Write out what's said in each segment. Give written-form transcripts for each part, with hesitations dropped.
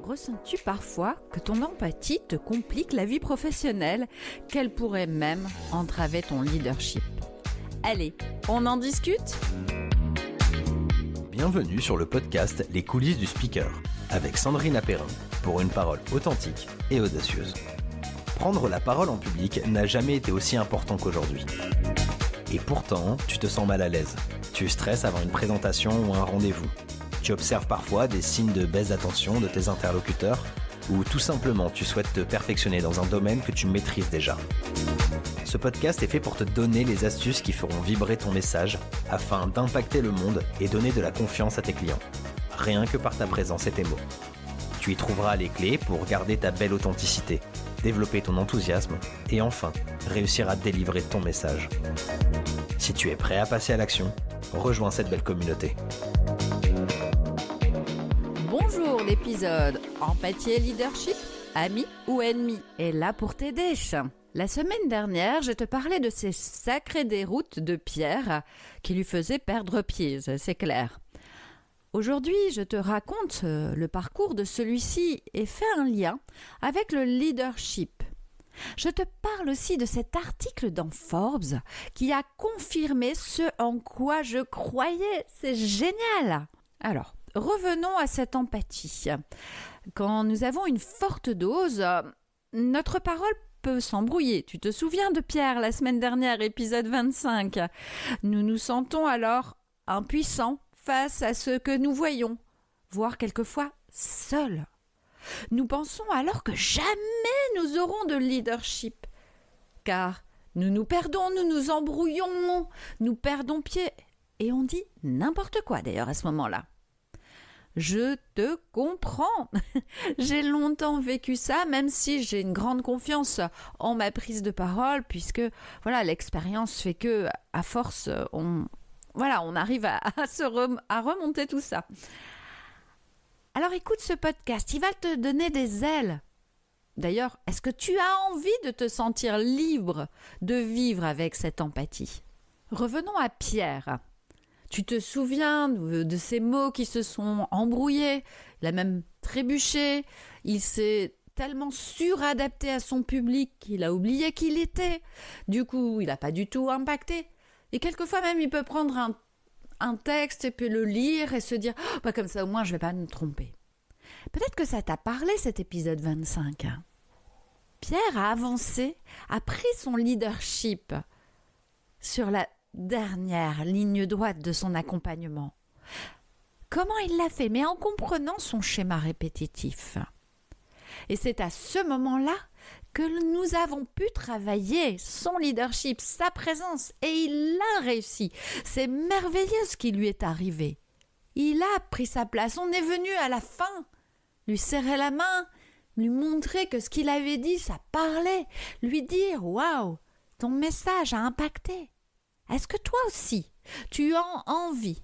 Ressens-tu parfois que ton empathie te complique la vie professionnelle, qu'elle pourrait même entraver ton leadership? Allez, on en discute? Bienvenue sur le podcast Les coulisses du speaker, avec Sandrine Apérin, pour une parole authentique et audacieuse. Prendre la parole en public n'a jamais été aussi important qu'aujourd'hui. Et pourtant, tu te sens mal à l'aise. Tu stresses avant une présentation ou un rendez-vous. Tu observes parfois des signes de baisse d'attention de tes interlocuteurs ou tout simplement tu souhaites te perfectionner dans un domaine que tu maîtrises déjà. Ce podcast est fait pour te donner les astuces qui feront vibrer ton message afin d'impacter le monde et donner de la confiance à tes clients. Rien que par ta présence et tes mots. Tu y trouveras les clés pour garder ta belle authenticité, développer ton enthousiasme et enfin réussir à délivrer ton message. Si tu es prêt à passer à l'action, rejoins cette belle communauté. Bonjour, l'épisode Empathie et Leadership, amis ou ennemis, est là pour t'aider. La semaine dernière, je te parlais de ces sacrées déroutes de Pierre qui lui faisaient perdre pied, c'est clair. Aujourd'hui, je te raconte le parcours de celui-ci et fais un lien avec le leadership. Je te parle aussi de cet article dans Forbes qui a confirmé ce en quoi je croyais. C'est génial! Alors, revenons à cette empathie. Quand nous avons une forte dose, notre parole peut s'embrouiller. Tu te souviens de Pierre la semaine dernière, épisode 25. Nous nous sentons alors impuissants face à ce que nous voyons, voire quelquefois seuls. Nous pensons alors que jamais nous aurons de leadership, car nous nous perdons, nous nous embrouillons, nous perdons pied, et on dit n'importe quoi d'ailleurs à ce moment-là. Je te comprends. J'ai longtemps vécu ça, même si j'ai une grande confiance en ma prise de parole, puisque voilà, l'expérience fait que, à force, on arrive à remonter tout ça. Alors écoute ce podcast, il va te donner des ailes. D'ailleurs, est-ce que tu as envie de te sentir libre de vivre avec cette empathie? Revenons à Pierre. Tu te souviens de ces mots qui se sont embrouillés, il a même trébuché, il s'est tellement suradapté à son public qu'il a oublié qui il était. Du coup, il n'a pas du tout impacté. Et quelquefois même, il peut prendre un texte et puis le lire et se dire « comme ça au moins je ne vais pas me tromper ». Peut-être que ça t'a parlé cet épisode 25. Pierre a avancé, a pris son leadership sur la dernière ligne droite de son accompagnement. Comment il l'a fait? Mais en comprenant son schéma répétitif. Et c'est à ce moment-là que nous avons pu travailler son leadership, sa présence, et il a réussi. C'est merveilleux ce qui lui est arrivé. Il a pris sa place. On est venu à la fin lui serrer la main, lui montrer que ce qu'il avait dit, ça parlait, lui dire « Waouh, ton message a impacté ». Est-ce que toi aussi, tu as envie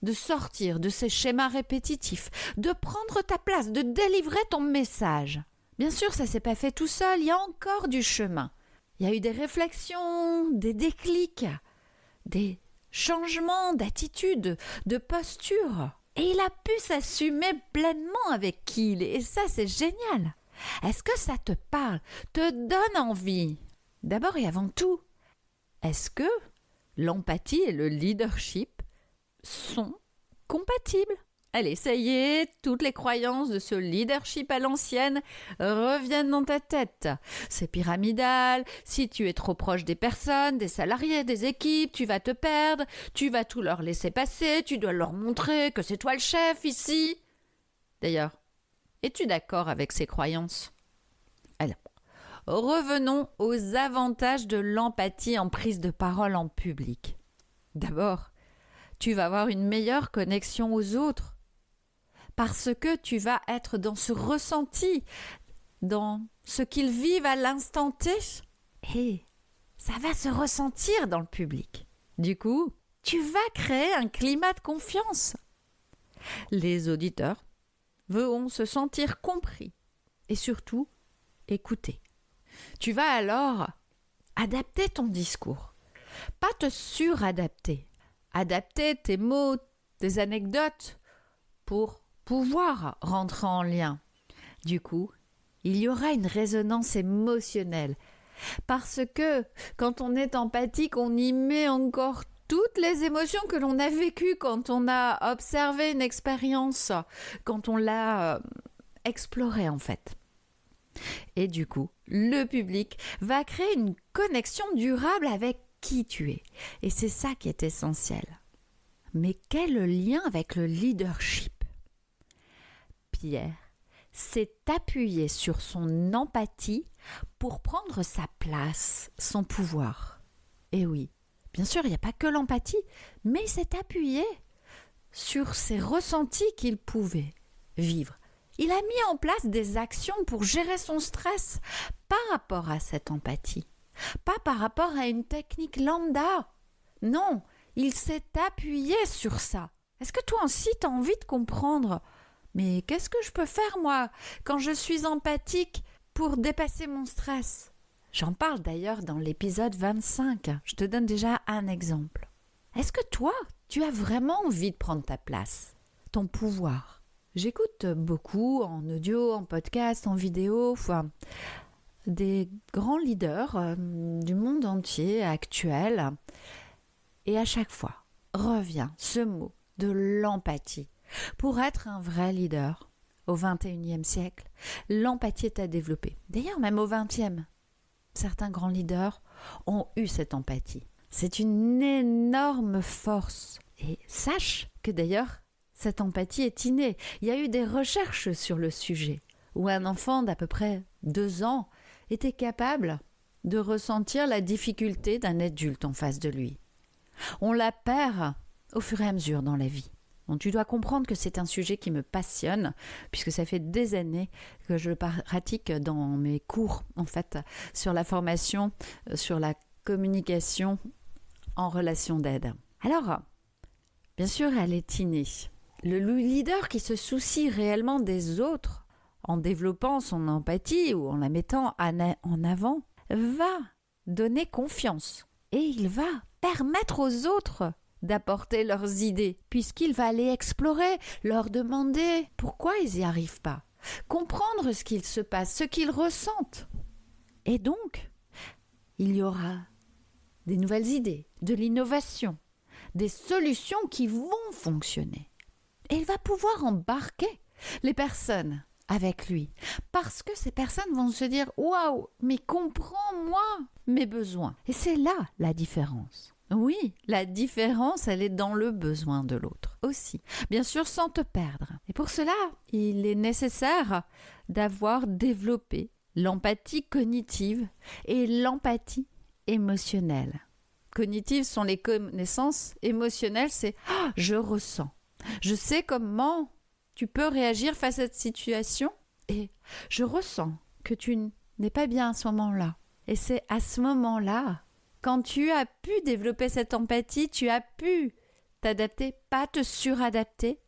de sortir de ces schémas répétitifs, de prendre ta place, de délivrer ton message? Bien sûr, ça ne s'est pas fait tout seul, il y a encore du chemin. Il y a eu des réflexions, des déclics, des changements d'attitude, de posture. Et il a pu s'assumer pleinement avec qui il est. Et ça, c'est génial. Est-ce que ça te parle, te donne envie? D'abord et avant tout, est-ce que l'empathie et le leadership sont compatibles? Allez, ça y est, toutes les croyances de ce leadership à l'ancienne reviennent dans ta tête. C'est pyramidal, si tu es trop proche des personnes, des salariés, des équipes, tu vas te perdre, tu vas tout leur laisser passer, tu dois leur montrer que c'est toi le chef ici. D'ailleurs, es-tu d'accord avec ces croyances? Alors, revenons aux avantages de l'empathie en prise de parole en public. D'abord, tu vas avoir une meilleure connexion aux autres. Parce que tu vas être dans ce ressenti, dans ce qu'ils vivent à l'instant T. Et ça va se ressentir dans le public. Du coup, tu vas créer un climat de confiance. Les auditeurs vont se sentir compris et surtout écoutés. Tu vas alors adapter ton discours. Pas te suradapter. Adapter tes mots, tes anecdotes pour pouvoir rentrer en lien. Du coup, il y aura une résonance émotionnelle. Parce que quand on est empathique, on y met encore toutes les émotions que l'on a vécues quand on a observé une expérience, quand on l'a explorée en fait. Et du coup, le public va créer une connexion durable avec qui tu es. Et c'est ça qui est essentiel. Mais quel lien avec le leadership ? Pierre s'est appuyé sur son empathie pour prendre sa place, son pouvoir. Et oui, bien sûr, il n'y a pas que l'empathie, mais il s'est appuyé sur ses ressentis qu'il pouvait vivre. Il a mis en place des actions pour gérer son stress par rapport à cette empathie, pas par rapport à une technique lambda. Non, il s'est appuyé sur ça. Est-ce que toi aussi tu as envie de comprendre ? Mais qu'est-ce que je peux faire moi quand je suis empathique pour dépasser mon stress ? J'en parle d'ailleurs dans l'épisode 25. Je te donne déjà un exemple. Est-ce que toi, tu as vraiment envie de prendre ta place, ton pouvoir ? J'écoute beaucoup en audio, en podcast, en vidéo, des grands leaders du monde entier actuel. Et à chaque fois, revient ce mot de l'empathie. Pour être un vrai leader, au XXIe siècle, l'empathie est à développer. D'ailleurs, même au XXe, certains grands leaders ont eu cette empathie. C'est une énorme force. Et sache que d'ailleurs, cette empathie est innée. Il y a eu des recherches sur le sujet, où un enfant d'à peu près 2 ans était capable de ressentir la difficulté d'un adulte en face de lui. On la perd au fur et à mesure dans la vie. Donc tu dois comprendre que c'est un sujet qui me passionne, puisque ça fait des années que je le pratique dans mes cours, en fait, sur la formation, sur la communication en relation d'aide. Alors, bien sûr, elle est innée. Le leader qui se soucie réellement des autres, en développant son empathie ou en la mettant en avant, va donner confiance. Et il va permettre aux autres d'apporter leurs idées, puisqu'il va aller explorer, leur demander pourquoi ils n'y arrivent pas, comprendre ce qu'il se passe, ce qu'ils ressentent. Et donc, il y aura des nouvelles idées, de l'innovation, des solutions qui vont fonctionner. Et il va pouvoir embarquer les personnes avec lui, parce que ces personnes vont se dire « Waouh, mais comprends-moi mes besoins !» Et c'est là la différence. Oui, la différence, elle est dans le besoin de l'autre aussi. Bien sûr, sans te perdre. Et pour cela, il est nécessaire d'avoir développé l'empathie cognitive et l'empathie émotionnelle. Cognitives sont les connaissances, émotionnelles, c'est « je ressens ». Je sais comment tu peux réagir face à cette situation et je ressens que tu n'es pas bien à ce moment-là. Et c'est à ce moment-là, quand tu as pu développer cette empathie, tu as pu t'adapter, pas te suradapter,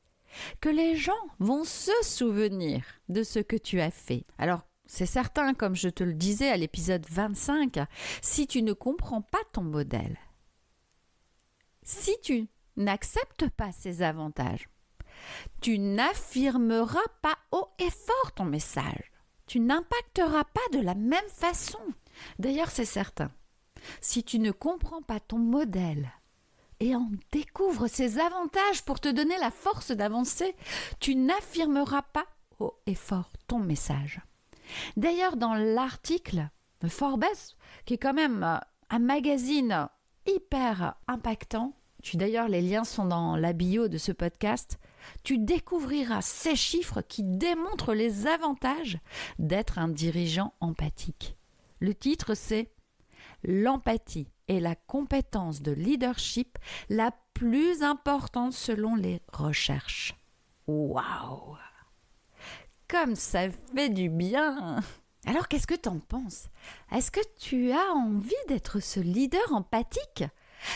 que les gens vont se souvenir de ce que tu as fait. Alors, c'est certain, comme je te le disais à l'épisode 25, si tu ne comprends pas ton modèle, si tu n'acceptes pas ses avantages, tu n'affirmeras pas haut et fort ton message. Tu n'impacteras pas de la même façon. D'ailleurs, c'est certain. Si tu ne comprends pas ton modèle et en découvres ses avantages pour te donner la force d'avancer, tu n'affirmeras pas haut et fort ton message. D'ailleurs, dans l'article de Forbes, qui est quand même un magazine hyper impactant, d'ailleurs les liens sont dans la bio de ce podcast, tu découvriras ces chiffres qui démontrent les avantages d'être un dirigeant empathique. Le titre, c'est « L'empathie est la compétence de leadership la plus importante selon les recherches ». Waouh! Comme ça fait du bien! Alors, qu'est-ce que t'en penses? Est-ce que tu as envie d'être ce leader empathique?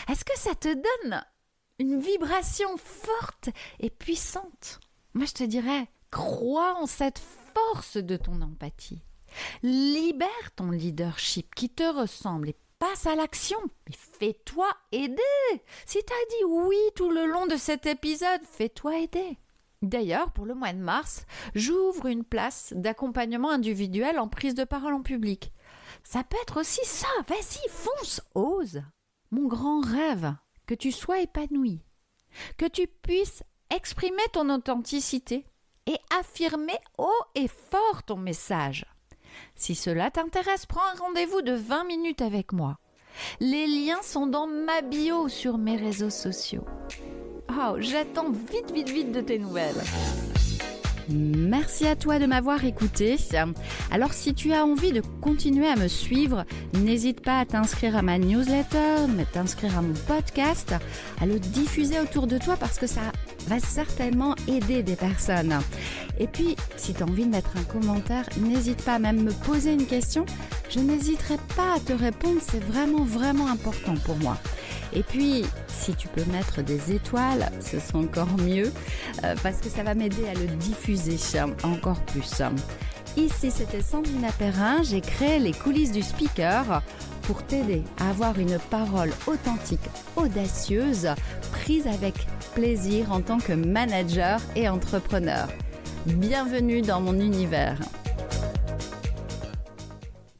Est-ce que ça te donne une vibration forte et puissante? Moi, je te dirais, crois en cette force de ton empathie. Libère ton leadership qui te ressemble et passe à l'action. Mais fais-toi aider. Si tu as dit oui tout le long de cet épisode, fais-toi aider. D'ailleurs, pour le mois de mars, j'ouvre une place d'accompagnement individuel en prise de parole en public. Ça peut être aussi ça, vas-y, fonce, ose. Mon grand rêve, que tu sois épanoui, que tu puisses exprimer ton authenticité et affirmer haut et fort ton message. Si cela t'intéresse, prends un rendez-vous de 20 minutes avec moi. Les liens sont dans ma bio sur mes réseaux sociaux. Oh, j'attends vite de tes nouvelles. Merci à toi de m'avoir écouté. Alors si tu as envie de continuer à me suivre, n'hésite pas à t'inscrire à ma newsletter, à t'inscrire à mon podcast, à le diffuser autour de toi parce que ça va certainement aider des personnes. Et puis, si tu as envie de mettre un commentaire, n'hésite pas à même me poser une question. Je n'hésiterai pas à te répondre, c'est vraiment important pour moi. Et puis, si tu peux mettre des étoiles, ce sera encore mieux parce que ça va m'aider à le diffuser encore plus. Ici, c'était Sandrine Perrin. J'ai créé les coulisses du speaker pour t'aider à avoir une parole authentique, audacieuse, prise avec plaisir en tant que manager et entrepreneur. Bienvenue dans mon univers.